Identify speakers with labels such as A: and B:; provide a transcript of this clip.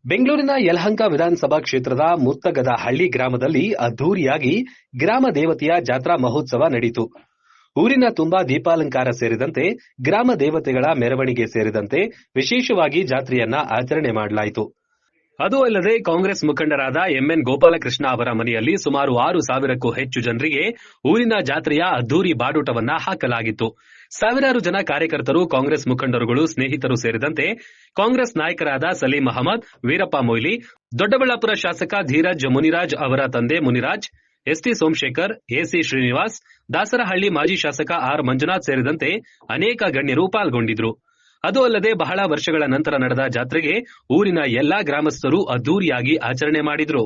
A: ಬೆಂಗಳೂರಿನ ಯಲಹಂಕ ವಿಧಾನಸಭಾ ಕ್ಷೇತ್ರದ ಮುತ್ತಗದಹಳ್ಳಿ ಗ್ರಾಮದಲ್ಲಿ ಅದ್ದೂರಿಯಾಗಿ ಗ್ರಾಮ ದೇವತೆಯ ಜಾತ್ರಾ ಮಹೋತ್ಸವ ನಡೆಯಿತು. ಊರಿನ ತುಂಬಾ ದೀಪಾಲಂಕಾರ ಸೇರಿದಂತೆ ಗ್ರಾಮ ದೇವತೆಗಳ ಮೆರವಣಿಗೆ ಸೇರಿದಂತೆ ವಿಶೇಷವಾಗಿ ಜಾತ್ರೆಯನ್ನ ಆಚರಣೆ ಮಾಡಲಾಯಿತು. ಅದು ಅಲ್ಲದೆ ಕಾಂಗ್ರೆಸ್ ಮುಖಂಡರಾದ ಎಂಎನ್ ಗೋಪಾಲಕೃಷ್ಣ ಅವರ ಮನೆಯಲ್ಲಿ ಸುಮಾರು 6,000ಕ್ಕೂ ಹೆಚ್ಚು ಜನರಿಗೆ ಊರಿನ ಜಾತ್ರೆಯ ಅದ್ದೂರಿ ಬಾಡೂಟವನ್ನ ಹಾಕಲಾಗಿತ್ತು. ಸಾವಿರಾರು ಜನ ಕಾರ್ಯಕರ್ತರು, ಕಾಂಗ್ರೆಸ್ ಮುಖಂಡರುಗಳು, ಸ್ನೇಹಿತರು ಸೇರಿದಂತೆ ಕಾಂಗ್ರೆಸ್ ನಾಯಕರಾದ ಸಲೀಂ ಅಹಮದ್, ವೀರಪ್ಪ ಮೊಯ್ಲಿ, ದೊಡ್ಡಬಳ್ಳಾಪುರ ಶಾಸಕ ಧೀರಜ್ ಮುನಿರಾಜ್ ಅವರ ತಂದೆ ಮುನಿರಾಜ್, ಎಸ್ಟಿ ಸೋಮಶೇಖರ್, ಎಸಿ ಶ್ರೀನಿವಾಸ್, ದಾಸರಹಳ್ಳಿ ಮಾಜಿ ಶಾಸಕ ಆರ್ ಮಂಜುನಾಥ್ ಸೇರಿದಂತೆ ಅನೇಕ ಗಣ್ಯರು ಪಾಲ್ಗೊಂಡಿದ್ರು. ಅದು ಅಲ್ಲದೆ ಬಹಳ ವರ್ಷಗಳ ನಂತರ ನಡೆದ ಜಾತ್ರೆಗೆ ಊರಿನ ಎಲ್ಲಾ ಗ್ರಾಮಸ್ಥರು ಅದ್ದೂರಿಯಾಗಿ ಆಚರಣೆ ಮಾಡಿದ್ರು.